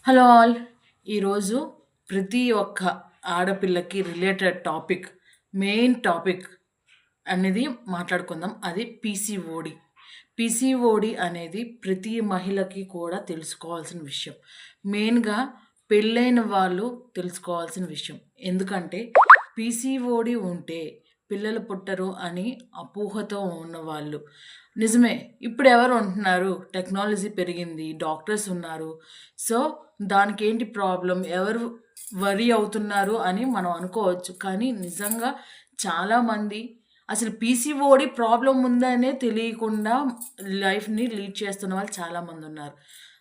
Hello all. ఈరోజు ప్రతి ఒక్క ఆడపిల్లకి రిలేటెడ్ టాపిక్, మెయిన్ టాపిక్ అనేది మాట్లాడుకుందాం. అది పీసీఓడి. పీసీఓడి అనేది ప్రతి మహిళకి కూడా తెలుసుకోవాల్సిన విషయం. మెయిన్‌గా పెళ్ళైన వాళ్ళు తెలుసుకోవాల్సిన విషయం. ఎందుకంటే పీసీఓడి ఉంటే పిల్లలు పుట్టరు అని అపోహతో ఉన్నవాళ్ళు. నిజమే. ఇప్పుడెవరు ఉంటున్నారు? టెక్నాలజీ పెరిగింది. డాక్టర్స్ ఉన్నారు. సో, దానికేంటి ప్రాబ్లమ్? ఎవరు వర్రీ అవుతున్నారు అని మనం అనుకోవచ్చు. కానీ నిజంగా చాలామంది అసలు పీసీఓడి ప్రాబ్లమ్ ఉందనే తెలియకుండా లైఫ్‌ని లీడ్ చేస్తున్న వాళ్ళు చాలామందున్నారు.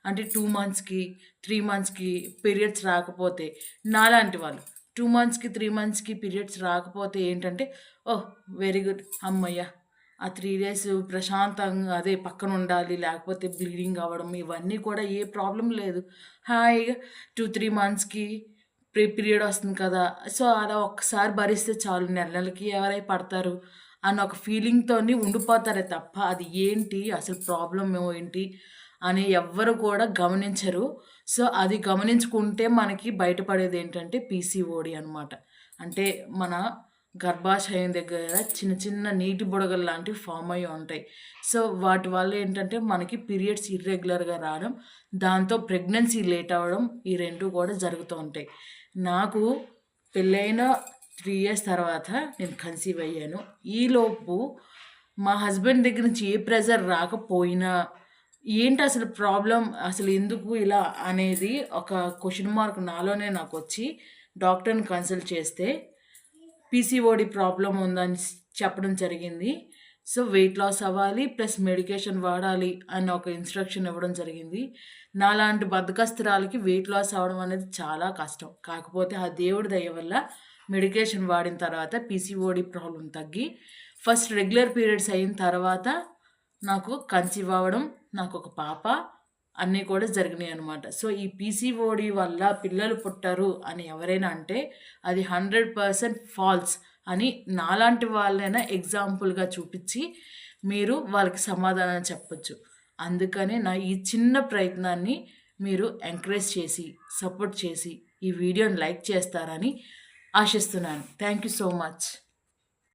అంటే 2 మంత్స్‌కి, 3 మంత్స్‌కి పీరియడ్స్ రాకపోతే నాలాంటి వాళ్ళు 2 మంత్స్‌కి, 3 మంత్స్‌కి పీరియడ్స్ రాకపోతే ఏంటంటే, ఓహ్! Very good. హమ్మయ్య! ఆ 3 డేస్ ప్రశాంతంగా అదే పక్కనుండాలి. లేకపోతే బ్లీడింగ్ అవ్వడం ఇవన్నీ కూడా ఏ ప్రాబ్లమ్ లేదు. హాయిగా 2, 3 మంత్స్‌కి పీరియడ్ వస్తుంది కదా! సో, అలా ఒక్కసారి భరిస్తే చాలు. నెల నెలకి ఎవరై పడతారు అన్న ఒక ఫీలింగ్‌తోని ఉండిపోతారే తప్ప, అది ఏంటి అసలు ప్రాబ్లమ్ ఏంటి అని ఎవ్వరు కూడా గమనించరు. సో, అది గమనించుకుంటే మనకి బయటపడేదేంటంటే పీసీఓడీ అనమాట. అంటే మన గర్భాశయం దగ్గర చిన్న చిన్న నీటి బుడగలు లాంటివి ఫార్మ్ అయ్యి ఉంటాయి. సో, వాటి వల్ల ఏంటంటే మనకి పీరియడ్స్ ఇర్రెగ్యులర్‌గా రావడం, దాంతో ప్రెగ్నెన్సీ లేట్ అవ్వడం ఈ 2 కూడా జరుగుతూ ఉంటాయి. నాకు పెళ్ళైన 3 ఇయర్స్ తర్వాత నేను కన్సీవ్ అయ్యాను. ఈలోపు మా హస్బెండ్ దగ్గర నుంచి ఏ ప్రెషర్ రాకపోయినా, ఏంటసలు ప్రాబ్లమ్? అసలు ఎందుకు ఇలా అనేది ఒక క్వెషన్ మార్క్ నాలోనే నాకొచ్చి డాక్టర్‌ని కన్సల్ట్ చేస్తే పీసీఓడి ప్రాబ్లమ్ ఉందని చెప్పడం జరిగింది. సో, వెయిట్ లాస్ అవ్వాలి ప్లస్ మెడికేషన్ వాడాలి అని ఒక ఇన్‌స్ట్రక్షన్ ఇవ్వడం జరిగింది. నాలాంటి బద్ధకస్తురాలికి వెయిట్ లాస్ అవ్వడం అనేది చాలా కష్టం. కాకపోతే ఆ దేవుడి దయ వల్ల మెడికేషన్ వాడిన తర్వాత పీసీఓడి ప్రాబ్లమ్ తగ్గి, ఫస్ట్ రెగ్యులర్ పీరియడ్స్ అయిన తర్వాత నాకు కన్సీవ్ అవ్వడం, నాకొక పాప అన్నీ కూడా జరిగినాయనమాట. సో, ఈ పీసీఓడీ వల్ల పిల్లలు పుట్టరు అని ఎవరైనా అంటే అది 100% ఫాల్స్ అని నాలాంటి వాళ్ళైనా ఎగ్జాంపుల్‌గా చూపిచ్చి మీరు వాళ్ళకి సమాధానం చెప్పొచ్చు. అందుకనే నా ఈ చిన్న ప్రయత్నాన్ని మీరు ఎంకరేజ్ చేసి, సపోర్ట్ చేసి ఈ వీడియోని లైక్ చేస్తారని ఆశిస్తున్నాను. Thank you so much.